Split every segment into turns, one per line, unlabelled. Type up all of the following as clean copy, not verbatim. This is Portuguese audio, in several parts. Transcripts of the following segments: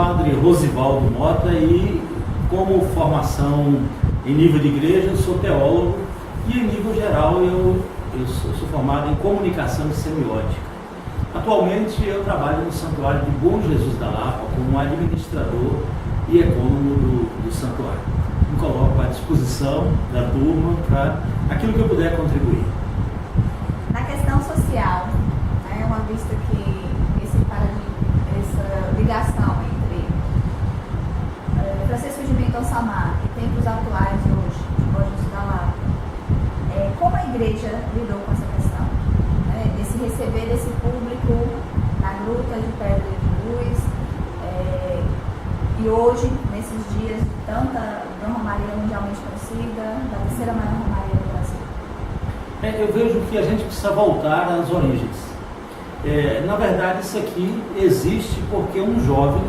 padre Rosivaldo Mota e, como formação em nível de igreja, eu sou teólogo e, em nível geral, eu sou formado em comunicação e semiótica. Atualmente, eu trabalho no Santuário de Bom Jesus da Lapa como administrador e econômico do santuário. Me coloco à disposição da turma para aquilo que eu puder contribuir.
Na questão social, uma vista que essa ligação entre Francisco de Bento Samar e tempos atuais hoje, de Bom Jesus da Lapa, como a igreja lidou com essa questão? Desse receber desse público na Gruta de Pedra de Luz, e hoje, nesses dias de tanta romaria mundialmente conhecida, da terceira maior romaria do Brasil.
Eu vejo que a gente precisa voltar às origens. Na verdade, isso aqui existe porque um jovem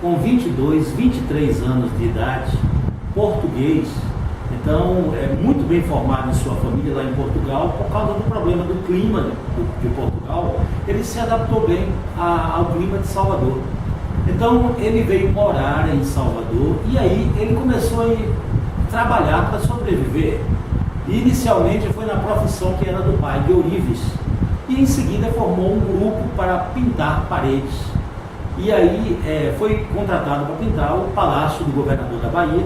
com 22, 23 anos de idade, português, então é muito bem formado em sua família lá em Portugal, por causa do problema do clima de Portugal, ele se adaptou bem ao clima de Salvador. Então ele veio morar em Salvador e aí ele começou a trabalhar para sobreviver. Inicialmente foi na profissão que era do pai, de ourives, e em seguida formou um grupo para pintar paredes. E aí foi contratado para pintar o palácio do governador da Bahia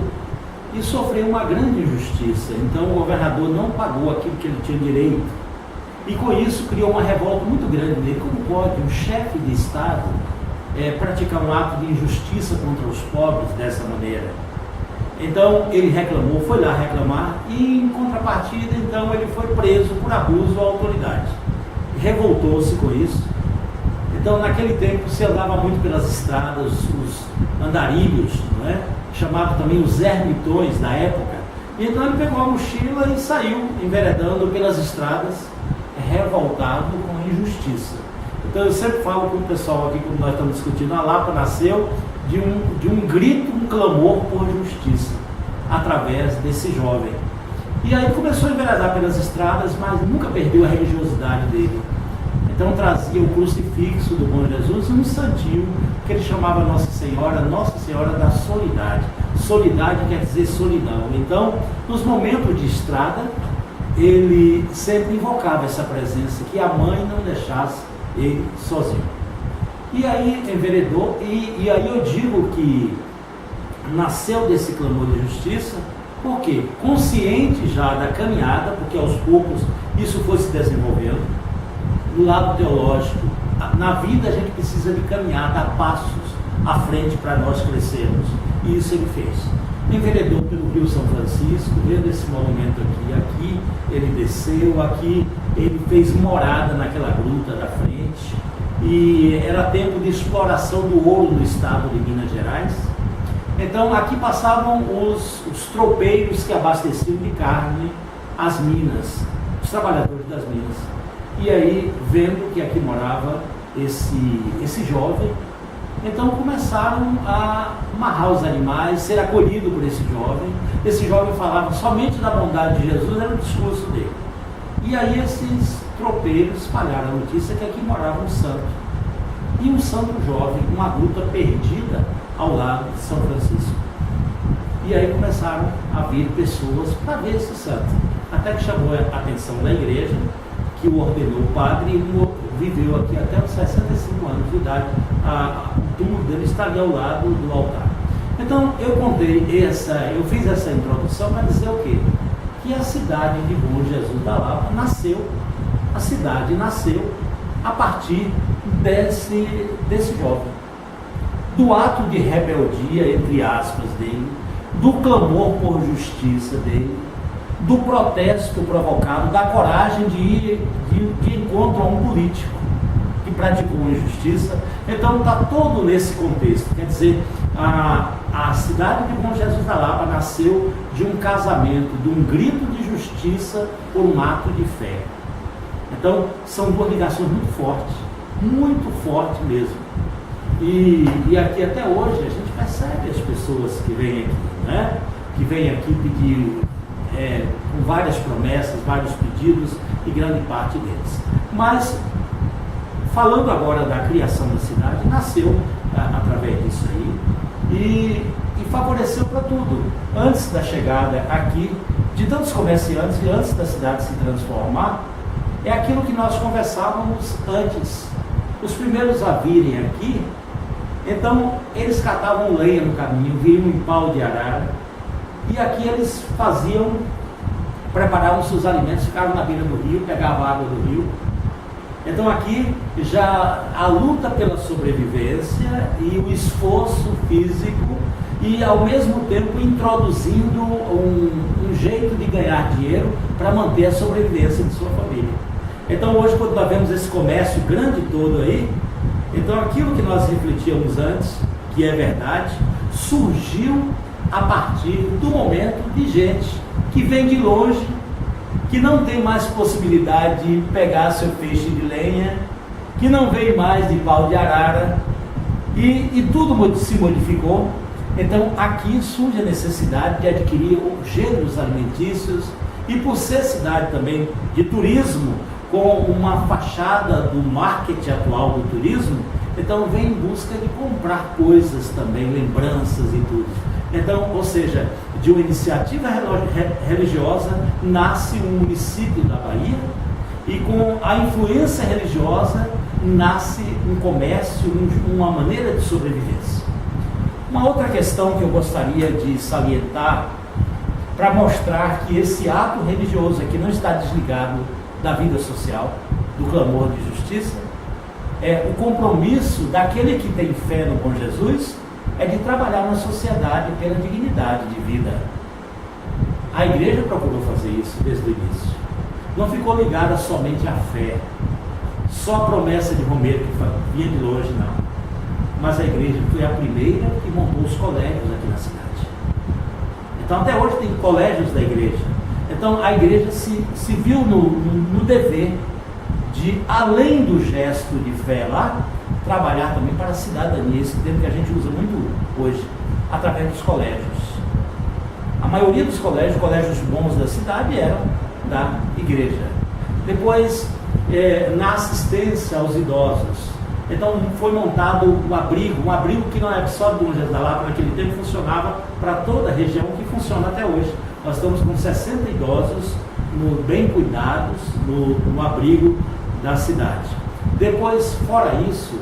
e sofreu uma grande injustiça. Então o governador não pagou aquilo que ele tinha direito e com isso criou uma revolta muito grande nele. Como pode um chefe de Estado praticar um ato de injustiça contra os pobres dessa maneira? Então ele reclamou, foi lá reclamar e em contrapartida então ele foi preso por abuso à autoridade. Revoltou-se com isso. Então naquele tempo se andava muito pelas estradas, os andarilhos, não é? Chamados também os ermitões da época. E então ele pegou a mochila e saiu enveredando pelas estradas, revoltado com a injustiça. Então eu sempre falo com o pessoal aqui, quando nós estamos discutindo, a Lapa nasceu de um grito, um clamor por justiça, através desse jovem. E aí começou a enveredar pelas estradas, mas nunca perdeu a religiosidade dele. Então trazia o crucifixo do Bom Jesus e um santinho que ele chamava Nossa Senhora da Solidade. Solidade quer dizer solidão. Então, nos momentos de estrada, ele sempre invocava essa presença, que a mãe não deixasse ele sozinho. E aí enveredou, e aí eu digo que nasceu desse clamor de justiça, porque consciente já da caminhada, porque aos poucos isso foi se desenvolvendo, do lado teológico, na vida a gente precisa de caminhar, dar passos à frente para nós crescermos, e isso ele fez. Enveredou pelo Rio São Francisco, vendo esse monumento aqui ele desceu, aqui ele fez morada naquela gruta da frente, e era tempo de exploração do ouro no estado de Minas Gerais. Então aqui passavam os tropeiros que abasteciam de carne as minas, os trabalhadores das minas. E aí, vendo que aqui morava esse jovem, então começaram a amarrar os animais, ser acolhido por esse jovem. Esse jovem falava somente da bondade de Jesus, era o discurso dele. E aí esses tropeiros espalharam a notícia que aqui morava um santo. E um santo jovem, uma gruta perdida ao lado de São Francisco. E aí começaram a vir pessoas para ver esse santo. Até que chamou a atenção da igreja, que o ordenou padre, e viveu aqui até os 65 anos de idade. O túmulo dele está ali ao lado do altar. Então eu fiz essa introdução para dizer o quê? Que a cidade de Bom Jesus da Lapa a cidade nasceu a partir desse jovem, do ato de rebeldia, entre aspas, dele, do clamor por justiça dele, do protesto provocado, da coragem de ir de encontro a um político que praticou uma injustiça. Então está todo nesse contexto. Quer dizer, a cidade de Bom Jesus da Lapa nasceu de um casamento, de um grito de justiça por um ato de fé. Então são duas ligações muito fortes mesmo. E aqui até hoje a gente percebe as pessoas que vêm aqui, né? Que vêm aqui pedir com várias promessas, vários pedidos, e grande parte deles. Mas, falando agora da criação da cidade, nasceu através disso aí, e favoreceu para tudo. Antes da chegada aqui de tantos comerciantes e antes da cidade se transformar, é aquilo que nós conversávamos antes. Os primeiros a virem aqui, então eles catavam lenha no caminho, vinham em pau de arara, e aqui eles preparavam seus alimentos, ficavam na beira do rio, pegavam a água do rio. Então aqui já a luta pela sobrevivência e o esforço físico e ao mesmo tempo introduzindo um jeito de ganhar dinheiro para manter a sobrevivência de sua família. Então hoje, quando nós vemos esse comércio grande todo aí, então aquilo que nós refletíamos antes, que é verdade, surgiu a partir do momento de gente que vem de longe, que não tem mais possibilidade de pegar seu feixe de lenha, que não vem mais de pau de arara, e tudo se modificou. Então aqui surge a necessidade de adquirir gêneros alimentícios, e por ser cidade também de turismo, com uma fachada do marketing atual do turismo, então vem em busca de comprar coisas também, lembranças e tudo. Então, ou seja, de uma iniciativa religiosa nasce um município da Bahia, e com a influência religiosa nasce um comércio, uma maneira de sobrevivência. Uma outra questão que eu gostaria de salientar, para mostrar que esse ato religioso aqui não está desligado da vida social, do clamor de justiça, é o compromisso daquele que tem fé no bom Jesus, é de trabalhar na sociedade pela dignidade de vida. A igreja procurou fazer isso desde o início. Não ficou ligada somente à fé, só a promessa de Romero que vinha de longe, não. Mas a igreja foi a primeira que montou os colégios aqui na cidade. Então até hoje tem colégios da igreja. Então a igreja se viu no dever de, além do gesto de fé lá, trabalhar também para a cidadania, esse termo que a gente usa muito hoje, através dos colégios. A maioria dos colégios bons da cidade eram da igreja. Depois, na assistência aos idosos, então foi montado um abrigo que não é só do Bom Jesus da Lapa, naquele tempo funcionava para toda a região, que funciona até hoje. Nós estamos com 60 idosos bem cuidados no abrigo da cidade. Depois, fora isso,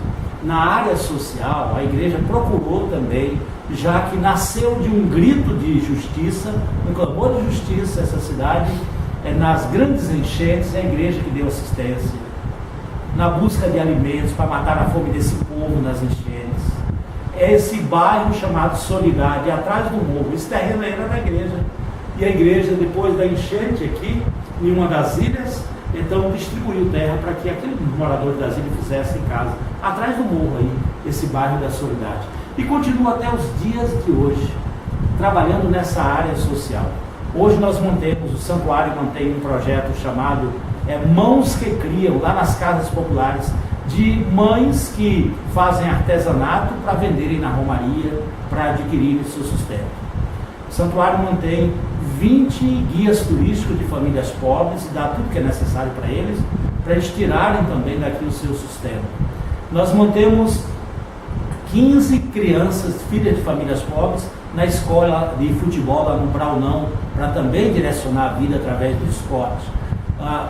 na área social, a igreja procurou também, já que nasceu de um grito de justiça, um clamor de justiça, essa cidade, nas grandes enchentes, é a igreja que deu assistência, na busca de alimentos para matar a fome desse povo nas enchentes. É esse bairro chamado Solidade, atrás do morro, esse terreno era da igreja. E a igreja, depois da enchente aqui, em uma das ilhas, então distribuiu terra para que aqueles moradores das ilhas fizessem casa, atrás do morro aí, esse bairro da Solidade. E continua até os dias de hoje, trabalhando nessa área social. Hoje nós mantemos, o santuário mantém um projeto chamado Mãos que Criam, lá nas casas populares, de mães que fazem artesanato para venderem na romaria, para adquirirem seu sustento. O santuário mantém 20 guias turísticos de famílias pobres e dá tudo que é necessário para eles tirarem também daqui o seu sustento. Nós mantemos 15 crianças, filhas de famílias pobres, na escola de futebol lá no Braunão, para também direcionar a vida através do esporte.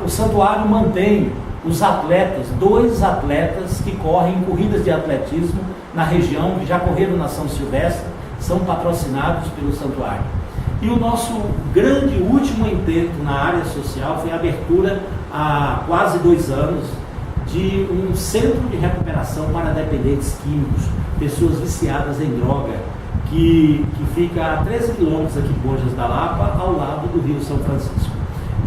O santuário mantém os atletas, 2 atletas que correm corridas de atletismo na região, que já correram na São Silvestre, são patrocinados pelo santuário. E o nosso grande último intento na área social foi a abertura, há quase 2 anos, de um centro de recuperação para dependentes químicos, pessoas viciadas em droga, que fica a 13 quilômetros aqui de Borjas da Lapa, ao lado do Rio São Francisco.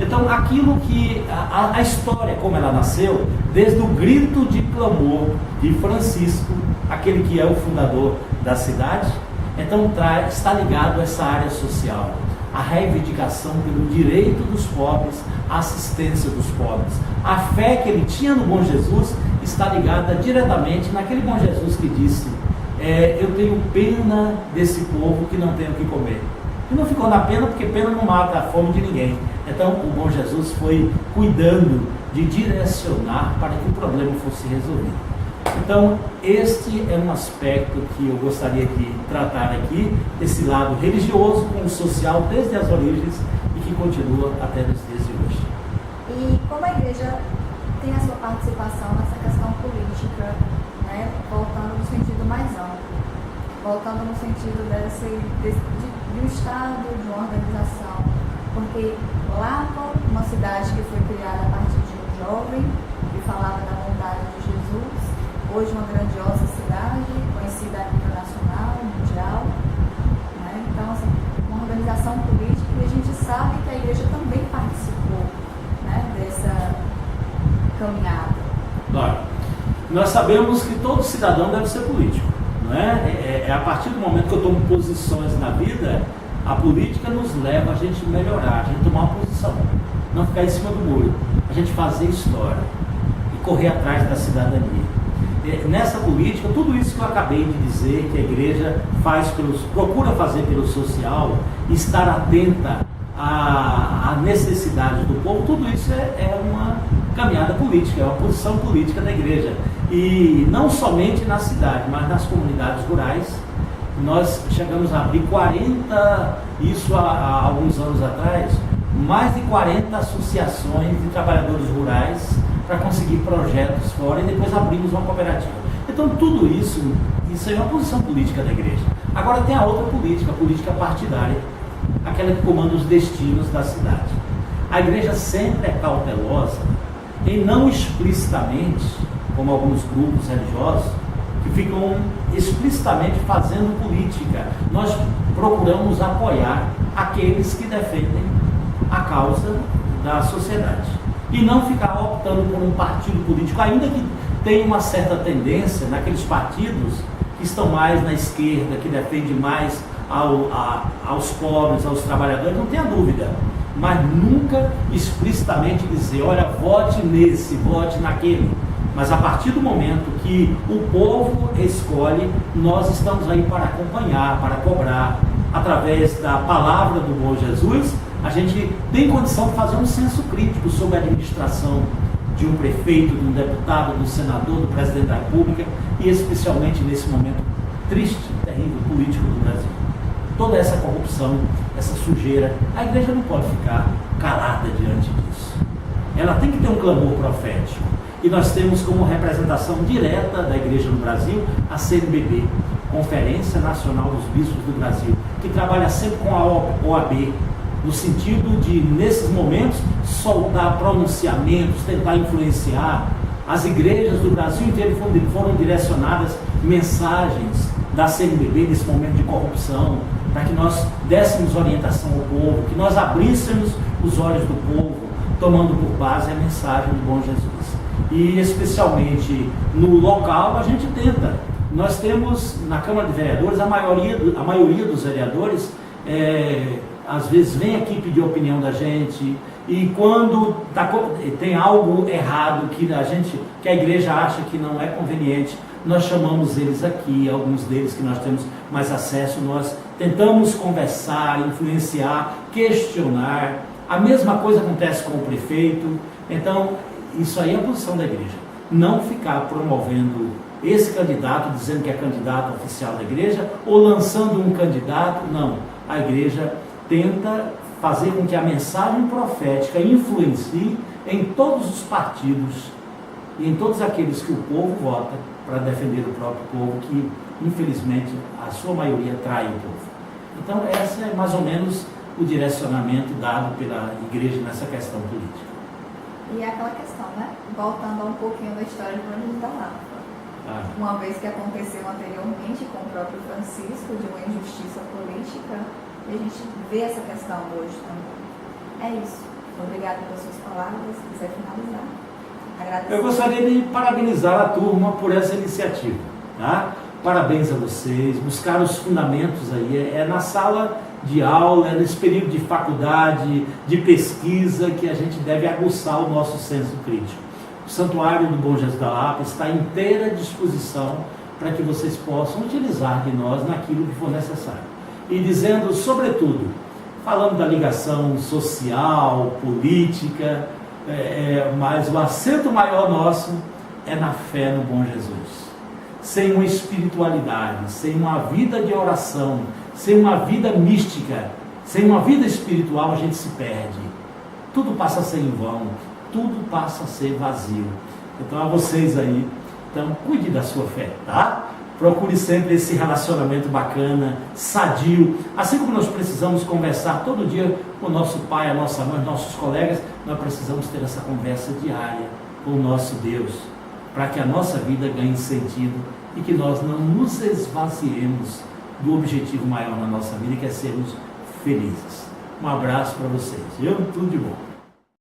Então, aquilo que a história, como ela nasceu, desde o grito de clamor de Francisco, aquele que é o fundador da cidade, então está ligado a essa área social, a reivindicação pelo direito dos pobres, a assistência dos pobres. A fé que ele tinha no Bom Jesus está ligada diretamente naquele Bom Jesus que disse: eu tenho pena desse povo que não tem o que comer. E não ficou na pena, porque pena não mata a fome de ninguém. Então o Bom Jesus foi cuidando de direcionar para que o problema fosse resolvido. Então, este é um aspecto que eu gostaria de tratar aqui, esse lado religioso com o social desde as origens e que continua até os dias de hoje.
E como a igreja tem a sua participação nessa questão política, né, voltando no sentido mais amplo, voltando no sentido de um Estado, de uma organização, porque Lapa, uma cidade que foi criada a partir de um jovem que falava da bondade de Jesus, hoje uma grandiosa cidade, conhecida a nível nacional, mundial, né? Então, assim, uma organização política, e a gente sabe que a igreja também participou, né, dessa caminhada.
Claro. Nós sabemos que todo cidadão deve ser político, não é? É a partir do momento que eu tomo posições na vida, a política nos leva a gente melhorar, a gente tomar uma posição, não ficar em cima do muro, a gente fazer história e correr atrás da cidadania. Nessa política, tudo isso que eu acabei de dizer, que a igreja procura fazer pelo social, estar atenta à necessidade do povo, tudo isso é uma caminhada política, é uma posição política da igreja. E não somente na cidade, mas nas comunidades rurais. Nós chegamos a abrir 40, isso há alguns anos atrás, mais de 40 associações de trabalhadores rurais para conseguir projetos fora, e depois abrimos uma cooperativa. Então tudo isso é uma posição política da igreja. Agora tem a outra política, a política partidária, aquela que comanda os destinos da cidade. A igreja sempre é cautelosa em não explicitamente, como alguns grupos religiosos, que ficam explicitamente fazendo política. Nós procuramos apoiar aqueles que defendem a causa da sociedade e não ficar optando por um partido político, ainda que tenha uma certa tendência naqueles partidos que estão mais na esquerda, que defendem mais aos pobres, aos trabalhadores, não tenha dúvida, mas nunca explicitamente dizer, olha, vote nesse, vote naquele. Mas a partir do momento que o povo escolhe, nós estamos aí para acompanhar, para cobrar, através da palavra do bom Jesus. A gente tem condição de fazer um senso crítico sobre a administração de um prefeito, de um deputado, de um senador, do presidente da República, e especialmente nesse momento triste, terrível, político do Brasil. Toda essa corrupção, essa sujeira, a igreja não pode ficar calada diante disso. Ela tem que ter um clamor profético. E nós temos como representação direta da igreja no Brasil a CNBB, Conferência Nacional dos Bispos do Brasil, que trabalha sempre com a OAB, no sentido de, nesses momentos, soltar pronunciamentos, tentar influenciar. As igrejas do Brasil inteiro foram direcionadas mensagens da CNBB nesse momento de corrupção, para que nós dessemos orientação ao povo, que nós abríssemos os olhos do povo, tomando por base a mensagem do bom Jesus. E especialmente no local a gente tenta. Nós temos na Câmara de Vereadores, a maioria dos vereadores às vezes vem aqui pedir a opinião da gente, e quando tem algo errado que a igreja acha que não é conveniente, nós chamamos eles aqui, alguns deles que nós temos mais acesso, nós tentamos conversar, influenciar, questionar. A mesma coisa acontece com o prefeito. Então, isso aí é a posição da igreja. Não ficar promovendo esse candidato, dizendo que é candidato oficial da igreja, ou lançando um candidato. Não. A igreja tenta fazer com que a mensagem profética influencie em todos os partidos e em todos aqueles que o povo vota para defender o próprio povo, que infelizmente a sua maioria trai o povo. Então esse é mais ou menos o direcionamento dado pela igreja nessa questão política.
E é aquela questão, né? Voltando um pouquinho da história de Bonito da Lapa. Uma vez que aconteceu anteriormente com o próprio Francisco, de uma injustiça política, e a gente vê essa questão hoje também. É isso. Obrigada pelas suas palavras. Se quiser finalizar. Agradeço.
Eu gostaria de parabenizar a turma por essa iniciativa. Tá? Parabéns a vocês. Buscar os fundamentos aí. É na sala de aula, é nesse período de faculdade, de pesquisa, que a gente deve aguçar o nosso senso crítico. O Santuário do Bom Jesus da Lapa está à inteira disposição para que vocês possam utilizar de nós naquilo que for necessário. E dizendo, sobretudo, falando da ligação social, política, mas o acento maior nosso é na fé no bom Jesus. sem uma espiritualidade, sem uma vida de oração, sem uma vida mística, sem uma vida espiritual, a gente se perde. Tudo passa a ser em vão, tudo passa a ser vazio. Então, a vocês aí, então, cuide da sua fé, tá? Procure sempre esse relacionamento bacana, sadio. Assim como nós precisamos conversar todo dia com o nosso pai, a nossa mãe, nossos colegas, nós precisamos ter essa conversa diária com o nosso Deus, para que a nossa vida ganhe sentido e que nós não nos esvaziemos do objetivo maior na nossa vida, que é sermos felizes. Um abraço para vocês, viu? Tudo de bom.